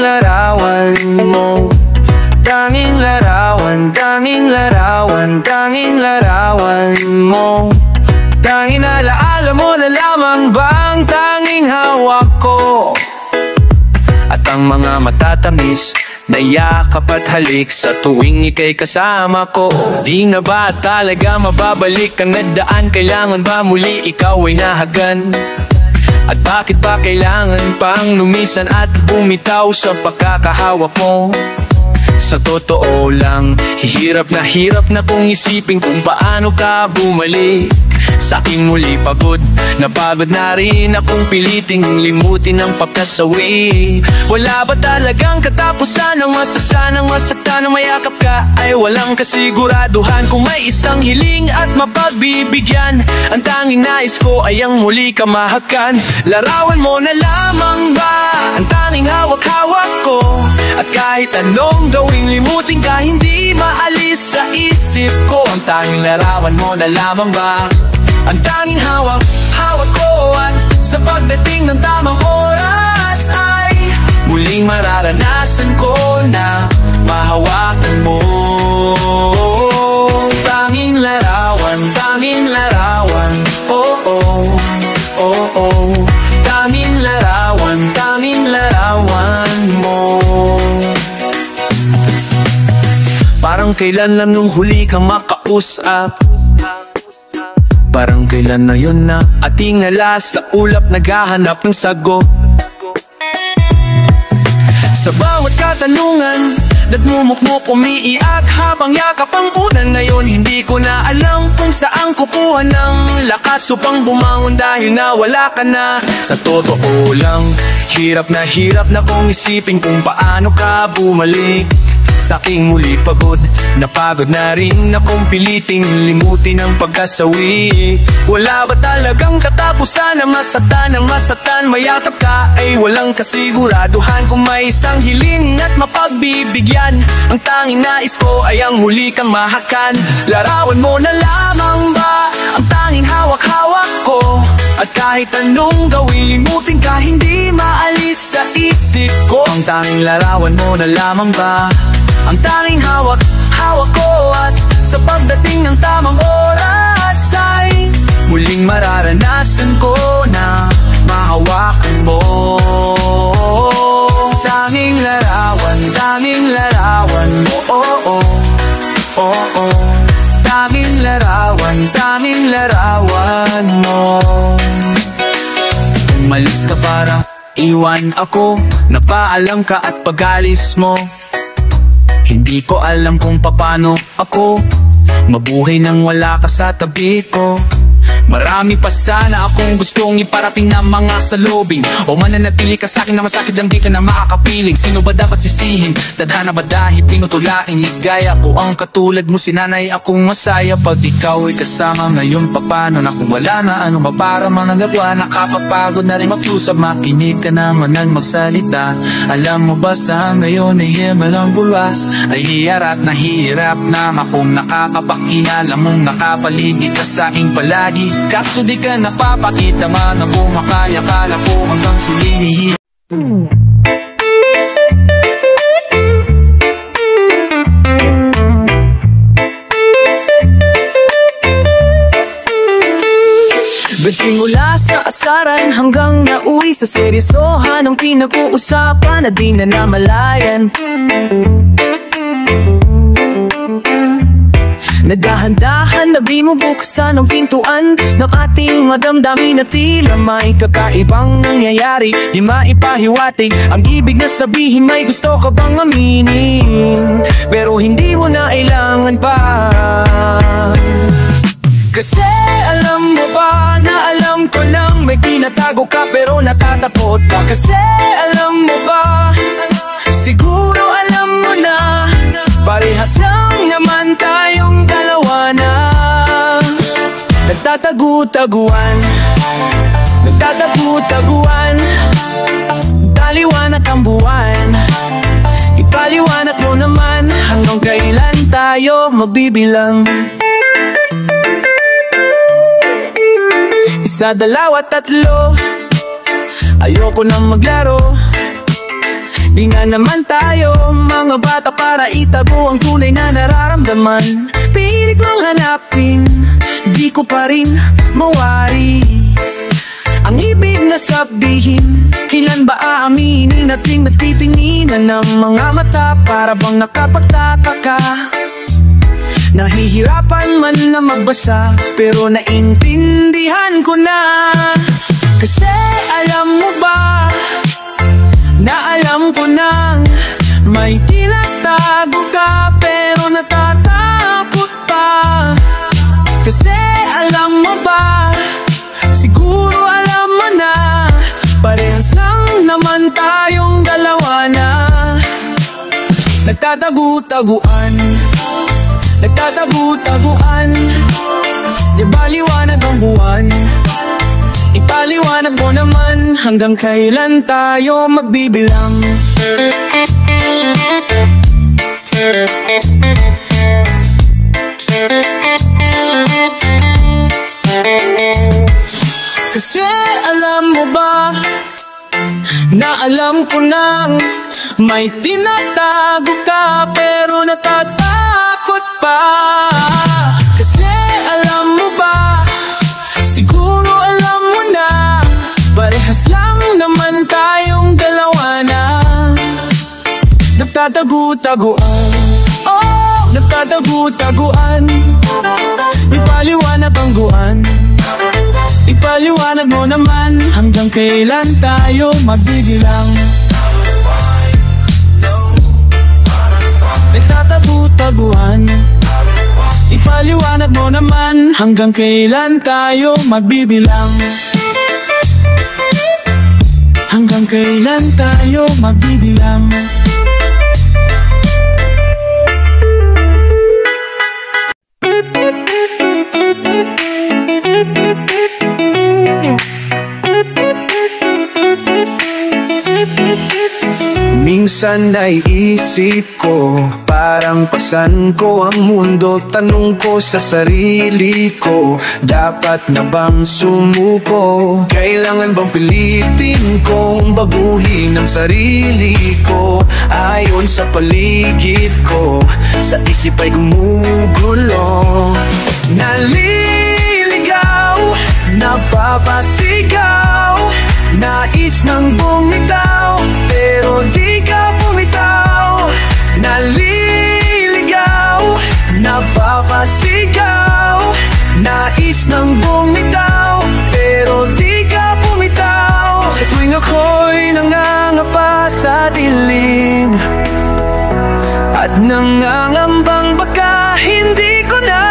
larawan mo. Tanging larawan, tanging larawan, tanging larawan mo. Tanging alaala mo na lamang bang tanging hawak ko. At ang mga matatamis na yakap at halik sa tuwing ika'y kasama ko. Di na ba talaga mababalik ang nadaan? Kailangan ba muli ikaw ay nahagan? At bakit ba kailangan pang lumisan at bumitaw sa pagkakahawak mo? Sa totoo lang, hirap na kung isipin kung paano ka bumalik. Sa aking muli pagod, napagod na rin akong piliting limutin ang pagkasawi. Wala ba talagang katapusan ang masasanang masaktan ng mayakap ka? Ay walang kasiguraduhan kung may isang hiling at mapagbibigyan. Ang tanging nais ko ay ang muli ka mahakan. Larawan mo na lamang ba ang tanging hawak-hawak ko? At kahit anong gawing limutin ka, hindi maalis sa isip ko. Ang tanging larawan mo na lamang ba ang tanging hawak ko? At sa pagdating ng tamang oras ay muling mararanasan ko na mahawakan mo. Tanging larawan, oh oh, oh oh. Tanging larawan mo. Parang kailan lang nung huli kang makausap, parang kailan na yun na ating alas sa ulap naghahanap ng sagot. Sa bawat katanungan, nagmumukmuk umiiyak habang yakap ang unan. Ngayon hindi ko na alam kung saan kukuha ng lakas upang bumangon dahil nawala ka na. Sa totoo lang, hirap na kung isipin kung paano ka bumalik. Sa aking muli pagod, napagod na rin akong piliting limutin ang pagkasawi. Wala ba talagang katapusan ang masatan, mayatap ka ay walang kasiguraduhan kung may isang hiling at mapagbibigyan. Ang tanging nais ko ay ang muli kang mahakan. Larawan mo na lamang ba ang tanging hawak-hawak ko? At kahit anong gawin, limutin ka, hindi maalis sa isip ko. Ang tanging larawan mo na lamang ba ang tanging hawak ko? At sa pagdating ng tamang oras ay muling mararanasan ko na mahawakan mo. Tanging larawan mo, oh oh, oh oh. Tanging larawan mo. Umalis ka para iwan ako, napaalam ka at pag-alis mo, hindi ko alam kung paano ako mabuhay nang wala ka sa tabi ko. Marami pa sana akong gustong iparating na mga salubing, o mananatili ka sa'kin na masakit lang di ka na makakapiling. Sino ba dapat sisihin? Tadhana ba dahil pinutulaing ligaya? O ang katulad mo sinanay akong masaya pag ikaw ay kasama? Ngayon papano na kung wala na, ano ba para managagawa? Nakapapagod na rin makiusap, makinig ka naman ang magsalita. Alam mo ba sa ngayon ay himalang bulas, ay hiyarat na hirap na akong nakakapakinala mong nakapaligid ka sa'king palagi. Kaso di ka napapakita man ang bumakaya, kala ko hanggang sulinihin. Simula sa asaran hanggang nauwi sa seryosohan, ang pinag-uusapan na di na namalayan. Nagdahan-dahan na bumubuksan ang pintuan ng ating madamdamin na tila may kakaibang nangyayari. Di maipahiwatig ang ibig na sabihin, may gusto ka bang aminin, pero hindi mo na kailangan pa. Kasi alam mo ba na alam ko lang may tinatago ka pero natatakot ka. Kasi alam mo ba, siguro alam mo na, parehas lang naman tayong dalawa na nagtatagu-taguan, taliwanag ang buwan. Ipaliwanag mo naman hanggang kailan tayo magbibilang. Isa, dalawa, tatlo, ayoko nang maglaro. Di Di na naman tayo mga bata para itago ang tunay na nararamdaman. Pilit mong hanapin, di ko pa rin mawari ang ibig na sabihin. Kailan ba aaminin ating nagtitinginan ng mga mata? Para bang nakapagtaka ka, nahihirapan man na magbasa, pero naintindihan ko na. Kasi alam mo ba, na alam ko nang may tinatago ka, pero natatakot pa. Kasi alam mo ba, siguro alam mo na, parehas lang naman tayong dalawa na nagtatagu-taguan. Nagtatagu-taguan, di ba liwanag ang buwan? Ipaliwanag mo naman, hanggang kailan tayo magbibilang? Kasi alam mo ba, na alam ko nang may tinatago ka, pero natatakot pa. Kasi alam mo ba, siguro alam mo na, parehas lang naman tayong dalawa na nagtatagu-taguan. Oh, nagtatagu-taguan, ipaliwanag ang buwan. Ipaliwanag mo naman, hanggang kailan tayo magbibilang? Nagtatagu-taguan, ipaliwanag mo naman, hanggang kailan tayo magbibilang? Hanggang kailan tayo magbibilang? Minsan naiisip ko, parang pasan ko ang mundo. Tanong ko sa sarili ko, dapat na bang sumuko? Kailangan bang pilitin kong baguhin ang sarili ko? Ayon sa paligid ko, sa isip ay gumugulo. Naliligaw, napapasigaw, nais nang bumitaw, pero di ka bumitaw. Naliligaw, napapasigaw, nais nang bumitaw, pero di ka bumitaw. Sa tuwing ako'y nangangapa sa dilim, at nangangambang baka hindi ko na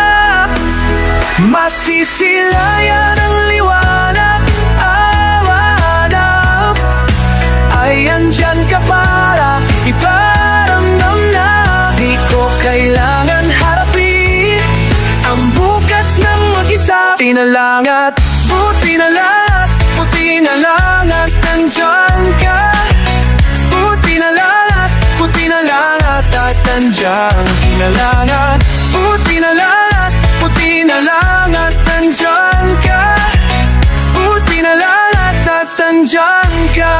masisilayan ang liwanag. Ay andyan ka para iparamdam na di ko kailangan harapin ang bukas ng mag-isa. Buti na lang at buti na lang, buti na lang at andyan ka. Buti na lang at buti na lang at andyan. Buti na lang at buti na lang at buti na lang at andyan ka. Buti na lang at andyan ka.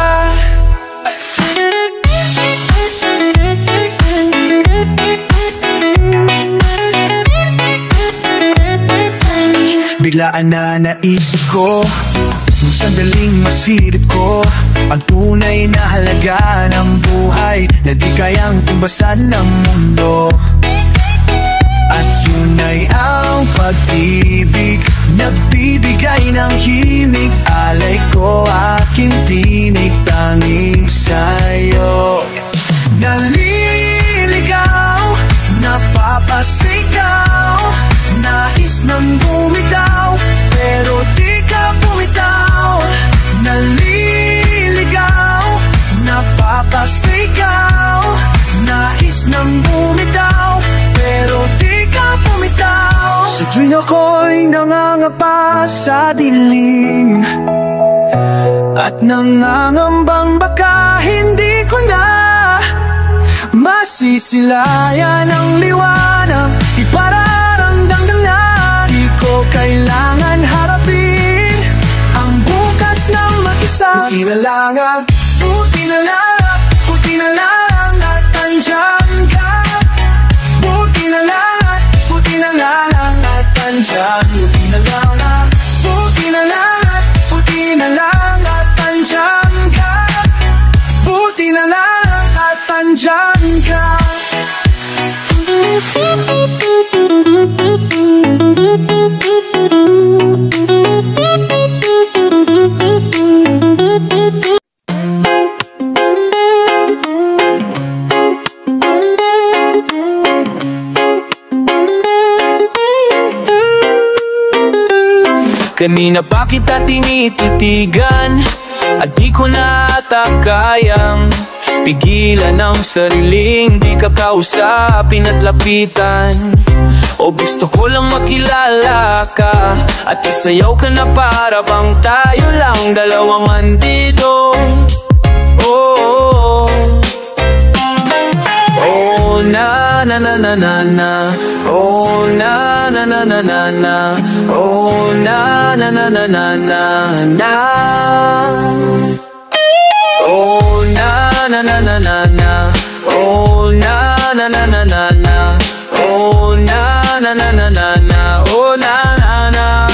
Biglaan na naisip ko, nung sandaling masilip ko, ang tunay na halaga ng buhay na di kayang tumbasan ng mundo. At yun ay ang pag-ibig, nagbibigay ng himig. Alay ko aking tinig, tanging sa'yo. Naliligaw, napapasigaw, nais nang bumitaw, pero di ka bumitaw. Naliligaw, napapasigaw, nais nang bumitaw, pero di ka bumitaw. Sa tuwing ako'y nangangapa sa dilim, at nangangambang baka hindi ko na masisilayan ang liwanag. Ipararamdam na di ko kailangan harapin ang bukas ng mag-isa. Buti na lang, buti na lang, buti na lang. nandyan ka. Kanina pa kita tinititigan at di ko na ata kayang pigilan ang sariling di ka kausapin at lapitan. O gusto ko lang makilala ka at isayaw ka na para bang tayo lang dalawang andito. Oh, oh, na na na na na na. Oh, na na na na na na. Oh, na na na na na na na. Oh, na na na na na na. Oh, na na na na na na. Oh, na na na na na na. Oh, na na na.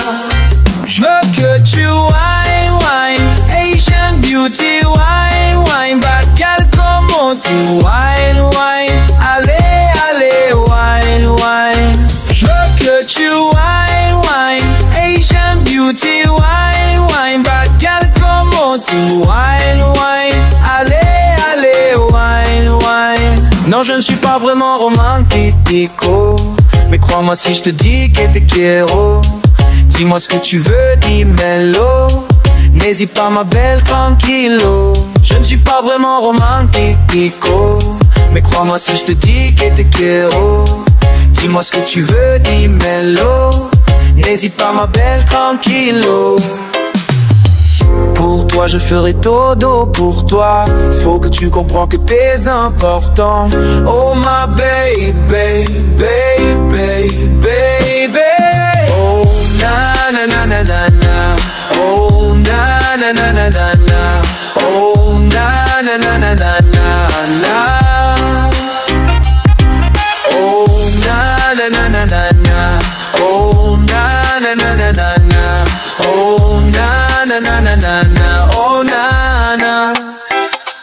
Je veux que tu wine, wine, Asian beauty, wine, wine, bad girl, comment tu wine, wine, allez, allez, wine, wine. Je veux que tu wine, wine, Asian beauty, wine, wine, bad girl, comment tu wine, wine, allez, allez, wine, wine. Non, je ne suis pas vraiment romantico, mais crois-moi si je te dis que te quiero. Dis-moi ce que tu veux, dis-moi-le. N'hésite pas ma belle, tranquillo. Je ne suis pas vraiment romantico, mais crois-moi si je te dis que te quiero. Dis-moi ce que tu veux, dis-moi-le. N'hésite pas ma belle, tranquillo. Pour toi je ferai todo pour toi. Faut que tu comprends que t'es important. Oh my baby, baby, baby. Oh na na na na na na. Oh na na na na na na. Oh na na na na na na na. Oh na na na na na na. Oh na na na na na na. Oh na na na na na na. Oh na na.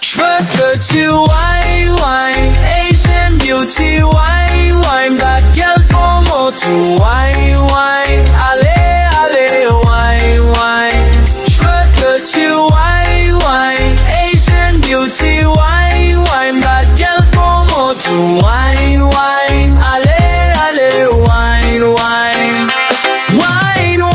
Je veux que tu wine, wine, Asian beauty, wine, wine, bad girl, comment tu wine, wine, allez, allez, wine, wine. Je veux que tu wine, wine, Asian beauty, wine, wine, bad girl, comment tu wine, wine, allez, allez, wine, wine, wine, wine.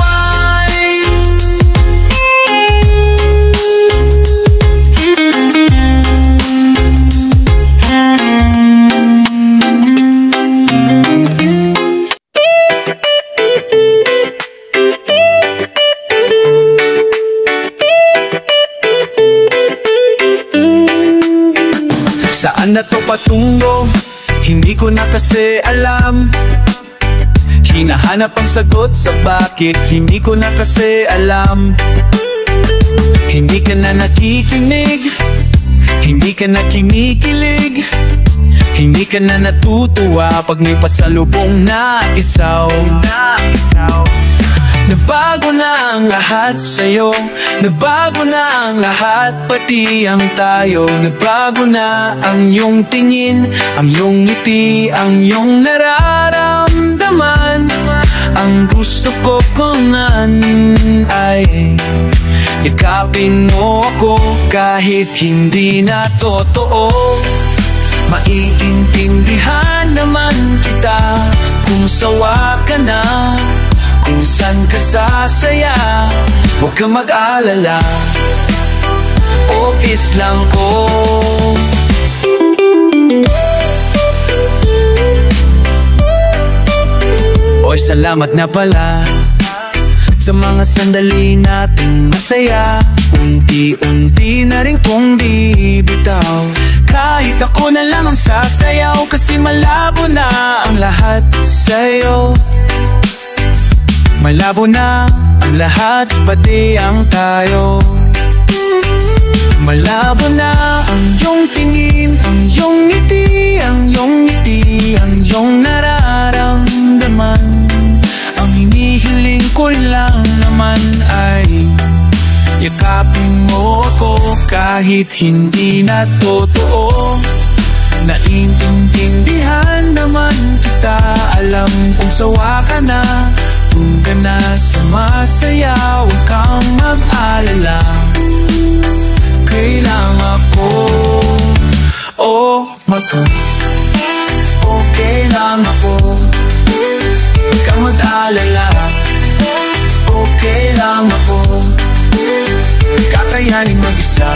Saan na to patungo? Hindi ko na kasi alam. Hinahanap ang sagot sa bakit, hindi ko na kasi alam. Hindi ka na nakikinig, hindi ka na kinikilig, hindi ka na natutuwa pag may pasalubong na isaw. Nabago na ang lahat sa'yo, nabago na ang lahat, pati ang tayo. Nabago na ang iyong tingin, ang iyong ngiti, ang iyong nararamdaman. Ang gusto ko kunan ay yakapin mo ako kahit hindi na totoo. Maiintindihan naman kita kung sawa ka na, kung saan ka sasaya. Huwag kang mag-alala, opis lang ko. Oy, salamat na pala sa mga sandali nating masaya. Unti-unti na rin kong bibitaw, kahit ako na lang ang sasayaw, kasi malabo na ang lahat sa'yo. Malabo na ang lahat, pati ang tayo. Malabo na ang iyong tingin, ang iyong ngiti, ang iyong ngiti, ang iyong nararamdaman. Ang hinihiling ko lang naman ay yakapin mo ako kahit hindi na totoo. kung sawa ka na, kung ka na sa masaya, huwag kang mag-alala. Kailangan ako, oh, mato. Okay lang ako, huwag kang mag-alala. Okay lang ako, kakayanin mag-isa.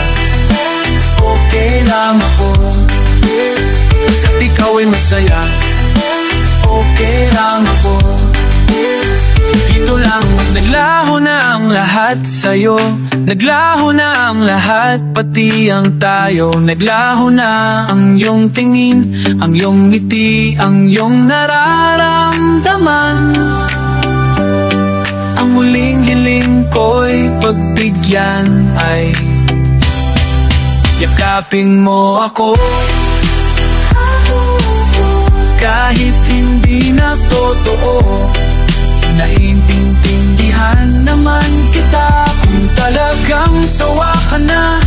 Okay lang ako, basta't ikaw ay masaya. Okay lang ako, dito lang. Naglaho na ang lahat sa'yo, naglaho na ang lahat, pati ang tayo. Naglaho na ang iyong tingin, ang iyong ngiti, ang iyong nararamdaman. Ang muling hiling ko'y pagbigyan ay yakapin mo ako. Kahit hindi na totoo, naiintindihan naman kita. Kung talagang sawa ka na,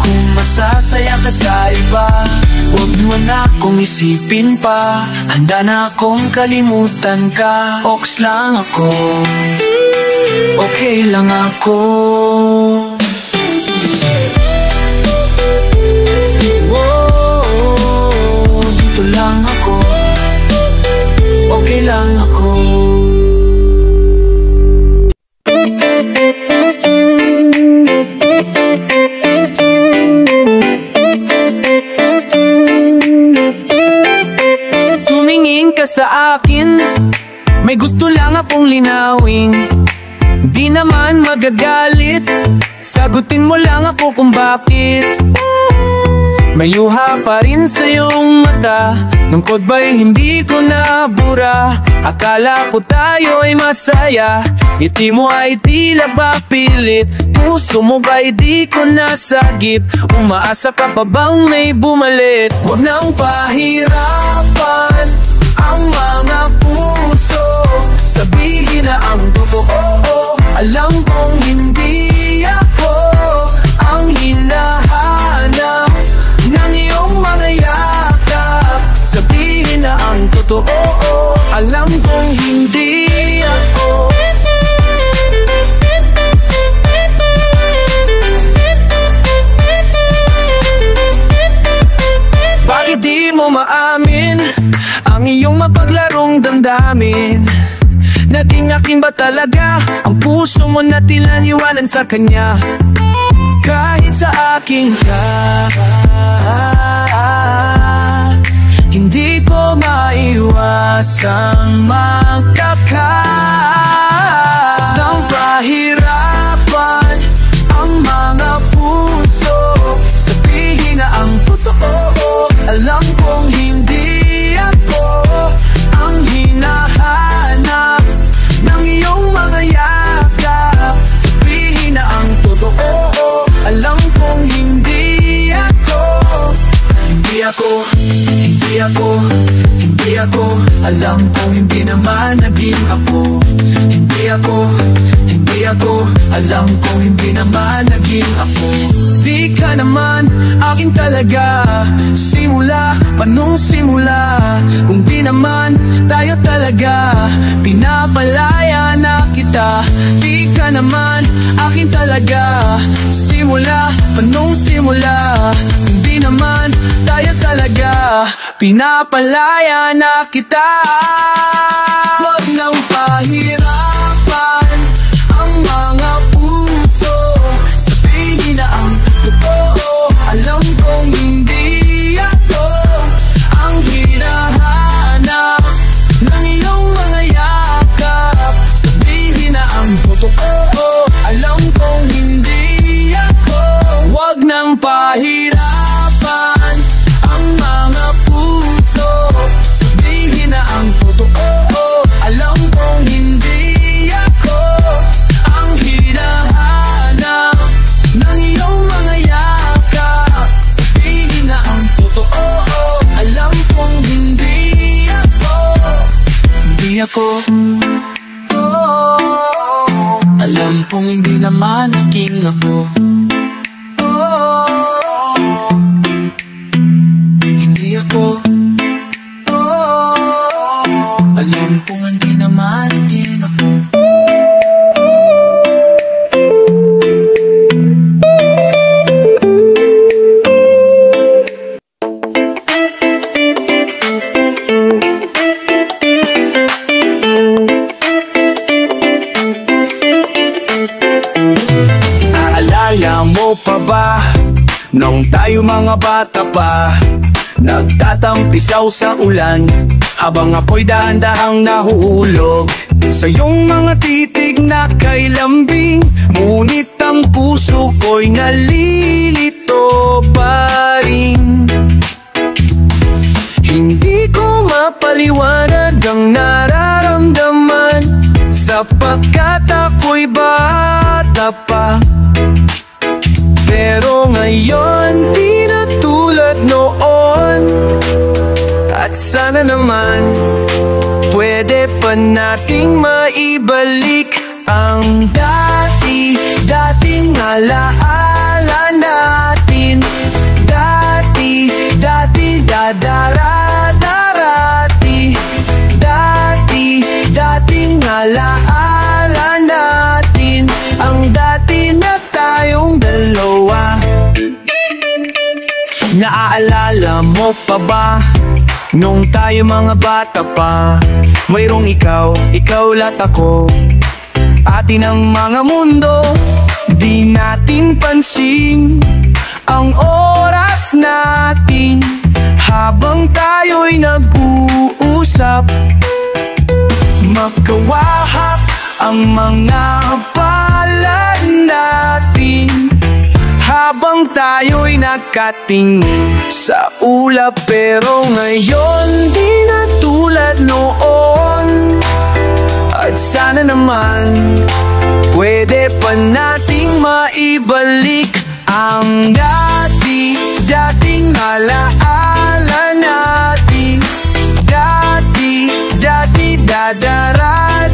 kung masasaya ka sa iba, huwag mo na akong isipin pa. Handa na akong kalimutan ka. Oks lang ako, okay lang ako. Oh, dito lang ako, okay lang ako. Tumingin ka sa akin, may gusto lang akong linawin. Di naman magagalit, sagutin mo lang ako kung bakit. May luha pa rin sa iyong mata, lungkot ba'y hindi ko nabura? Akala ko tayo ay masaya, ngiti mo ay tila ba pilit? Puso mo ba'y di ko nasagip? Umaasa ka pa bang may bumalit? Huwag nang pahirapan ang mga puso, sabihin na ang totoo. Alam kong hindi ako ang hinahanap ng iyong mga yakap, sabihin na ang totoo. Alam kong hindi ako. Bakit di mo maamin ang iyong mapaglarong damdamin? Naging akin ba talaga ang puso mo na tila niwanan sa kanya? Kahit sa akin ka, hindi ko maiwasang magkakalang pahirapan ang mga puso, sabihin na ang totoo. Alam kong hindi ako ang hinahanap ng iyong mga yakap, sabihin na ang totoo. Alam kong hindi ako, hindi ako, hindi ako, hindi ako. Alam kong hindi naman naging ako. Hindi ako, hindi ako. Alam kong hindi naman naging ako. Di ka naman akin talaga, simula pa nung simula. Kung di naman tayo talaga, pinapalaya na kita. Di ka naman akin talaga, simula pa nung simula. Kung di naman tayo talaga, pinapalaya na kita. Huwag nang pahirapan ang mga puso, sabihin na ang totoo. Alam kong hindi ako ang hinahanap ng iyong mga yakap, sabihin na ang totoo. Alam kong hindi ako. Huwag nang pahirapan ang mga puso, sabihin na ang totoo. Alam kong hindi ako ang hinahanap ng iyong mga yakap, sabihin na ang totoo. Alam kong hindi ako, hindi ako. Oh, alam kong hindi naman naging ako. Oh, hindi ako. Oh, alam kong hindi mga bata pa, nagtatampisaw sa ulan, habang ako'y dahan-dahang nahuhulog sa iyong mga titig na kay lambing. Ngunit ang puso ko'y nalilito pa rin. Hindi ko mapaliwanag ang nararamdaman, sapagkat ako'y bata pa. Pero ngayon di na tulad noon, at sana naman pwede pa nating maibalik ang dating alaala natin. Dati dadarati, dating alaala natin, ang dati na tayong dalawa. Naaalala mo pa ba nung tayo mga bata pa? Mayroong ikaw lahat ako, atin ang mga mundo. Di natin pansin ang oras natin habang tayo'y nag-uusap. Magkawahap ang mga palad natin habang tayo'y nakatingin sa ulap. Pero ngayon di na tulad noon, at sana naman pwede pa nating maibalik ang dating alaala natin. Dati dadarati,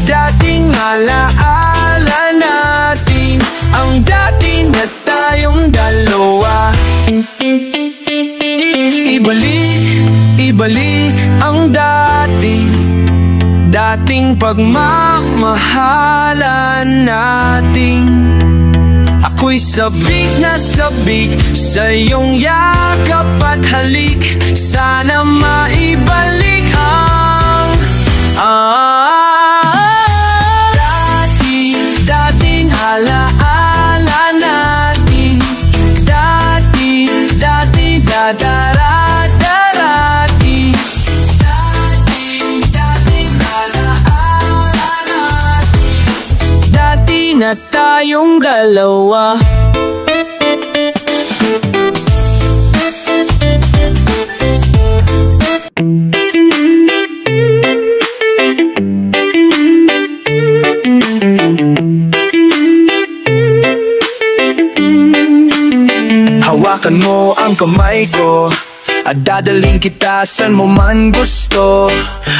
dating alaala natin, ang dati na tayong dalawa. Ibalik ang dating pagmamahalan natin. Ako'y sabik na sabik sa iyong yakap at halik, sana maibalik ang dating alaala natin. Dati dadarati, dating alaala natin, dati na tayong dalawa. Hawakan mo ang kamay ko at dadaling kita saan mo man gusto.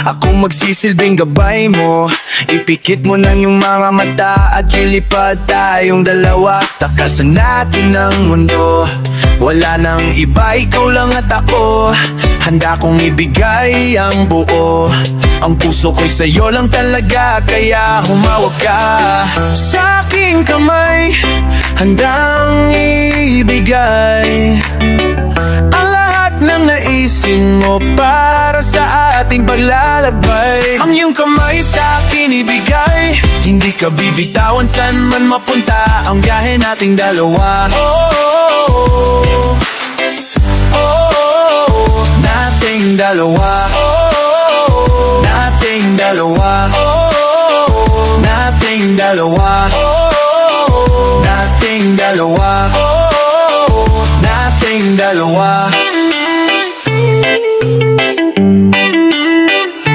Ako magsisilbing gabay mo, ipikit mo ng iyong mga mata at lilipad tayong dalawa. Takasan natin ang mundo, wala nang iba, ikaw lang at ako. Handa kong ibigay ang buo, ang puso ko'y sa'yo lang talaga, kaya humawak ka sa aking kamay. Handang ibigay ang lahat ng naisin mo para sa ating paglalakbay. Ang iyong kamay sa akin ibigay, hindi ka bibitawan saan man mapunta ang biyahe nating dalawa. Nating dalawa, nating dalawa, nating dalawa, nating dalawa, nating dalawa.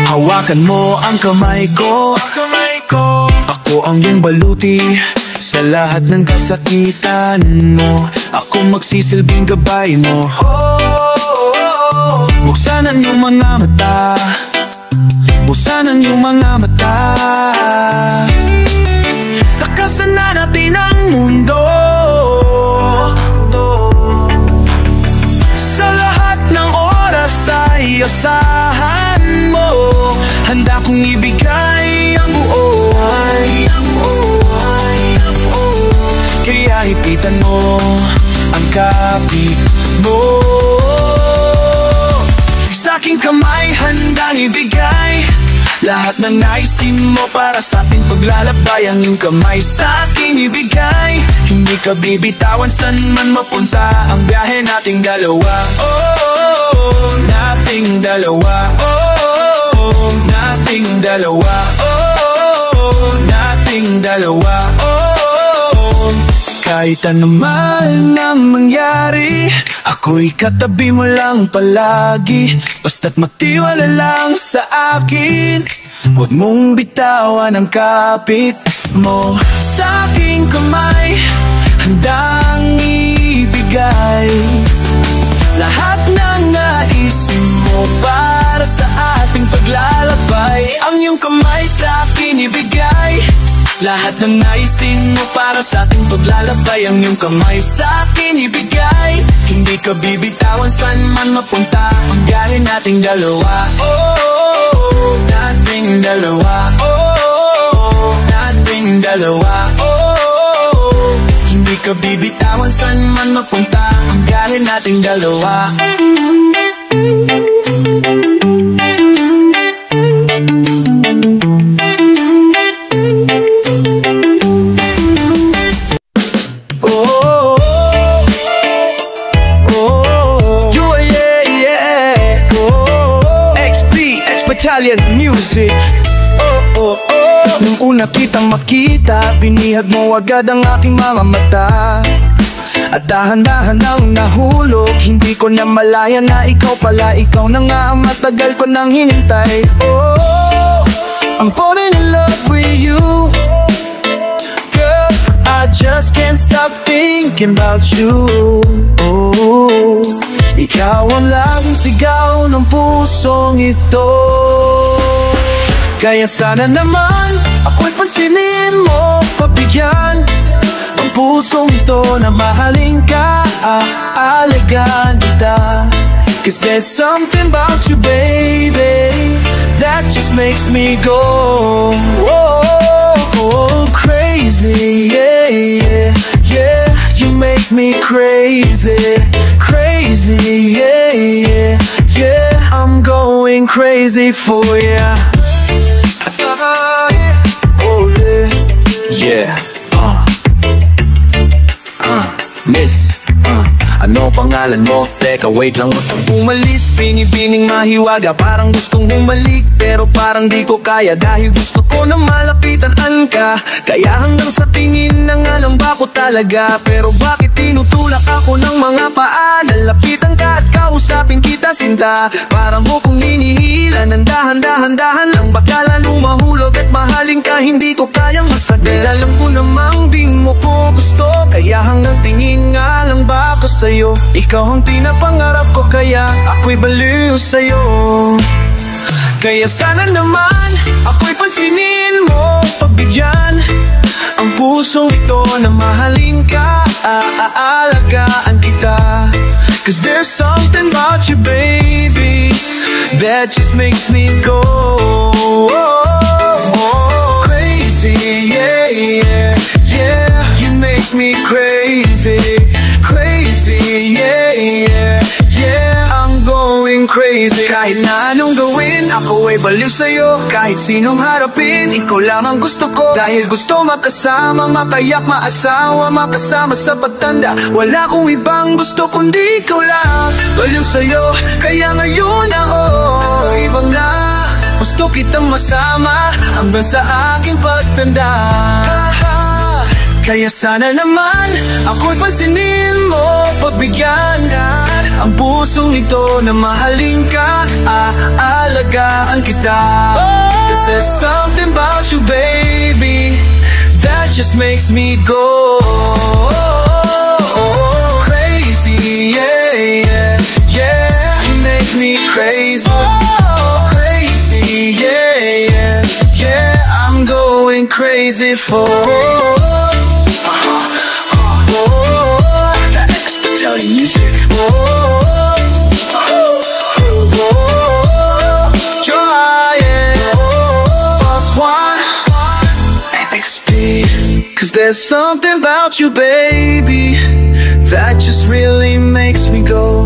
Hawakan mo ang kamay ko, ako ang iyong baluti sa lahat ng kasakitan mo. Ako magsisilbing gabay mo. Buksan ang iyong mga mata, buksan ang iyong mga mata. Takasan na natin ang mundo, sa lahat ng oras ay asahan mo. Handa kong ibigay ang buo, kaya hipitan mo ang kapit mo. Sa aking kamay handang ibigay Lahat ng naisin mo para sa ating paglalakbay, ang iyong kamay sa akin ibigay. Hindi ka bibitawan saan man mapunta ang biyahe nating dalawa. Oh, nating dalawa. Oh, nating dalawa. Oh, nating dalawa. Oh, kahit anuman ang mangyari, ako'y katabi mo lang palagi. Basta't magtiwala lang sa akin, huwag mong bitawan ang kapit mo. Sa aking kamay, handang ibigay lahat ng naisin mo para sa ating paglalakbay. Ang iyong kamay sa akin ibigay lahat ng naisin mo para sa ating paglalakbay. Ang iyong kamay sa akin ibigay. Hindi ka bibitawan saan man mapunta ang biyahe nating dalawa. Oh, nating dalawa. Oh, nating dalawa. Oh, hindi ka bibitawan saan man mapunta ang biyahe nating dalawa. Italian music. Nung una kitang makita, binihag mo agad ang aking mga mata. At dahan-dahan ang nahulog, hindi ko na malaya na ikaw pala. Ikaw na nga ang matagal ko nang hinintay. Oh, I'm falling in love with you, girl, I just can't stop thinking about you. Oh, ikaw ang laging sigaw ng pusong ito. Kaya sana naman ako'y pansinin mo, pabigyan ang pusong ito na mahalin ka, aalagaan kita. Cause there's something about you, baby, that just makes me go oh, crazy, yeah, yeah, yeah. You make me crazy, crazy, yeah, yeah, yeah. I'm going crazy for ya. Oh yeah, Miss, ano pangalan mo? Teka, wait lang, huwag kang umalis. Binibining mahiwaga, parang gustong humalik, pero parang di ko kaya dahil gusto ko na malapitan ka. Kaya hanggang sa tingin na nga lang ba ko talaga. Pero bakit tinutulak ako ng mga paa? Nalapitan ka at kausapin kita, sinta. Parang mo kong hinihila ng dahan-dahan-dahan lang. Baka lalo mahulog at mahalin ka, hindi ko kayang masagil. Alam ko namang di mo ko gusto, kaya hanggang tingin nga lang ba ako sa'yo. Ikaw ang pinapangarap ko, kaya ako'y baliw sa'yo. Kaya sana naman ako'y pansinin mo, pabigyan ang pusong ito na mahalin ka, aalagaan kita. Cause there's something about you, baby, that just makes me go crazy, yeah, yeah, yeah. You make me crazy, crazy, yeah, yeah, yeah. I'm going crazy. Kahit na anong gawin, ako ay baliw sa'yo. Kahit sinong harapin, ikaw lang ang gusto ko. Dahil gusto makasama, makayak, maasawa, makasama sa pagtanda. Wala kong ibang gusto kundi ikaw lang. Baliw sa'yo, kaya ngayon ako ibang na. Gusto kitang masama hanggang sa aking pagtanda. Kaya sana naman ako'y pansinin mo, pabigyan ang pusong ito na mahalin ka, aalagaan kita. Cause there's something about you, baby, that just makes me go crazy, yeah, yeah, yeah. You make me crazy, crazy, yeah, yeah, yeah. I'm going crazy for that Italian music. Try it. Boss one and XP. Cause there's something about you, baby, that just really makes me go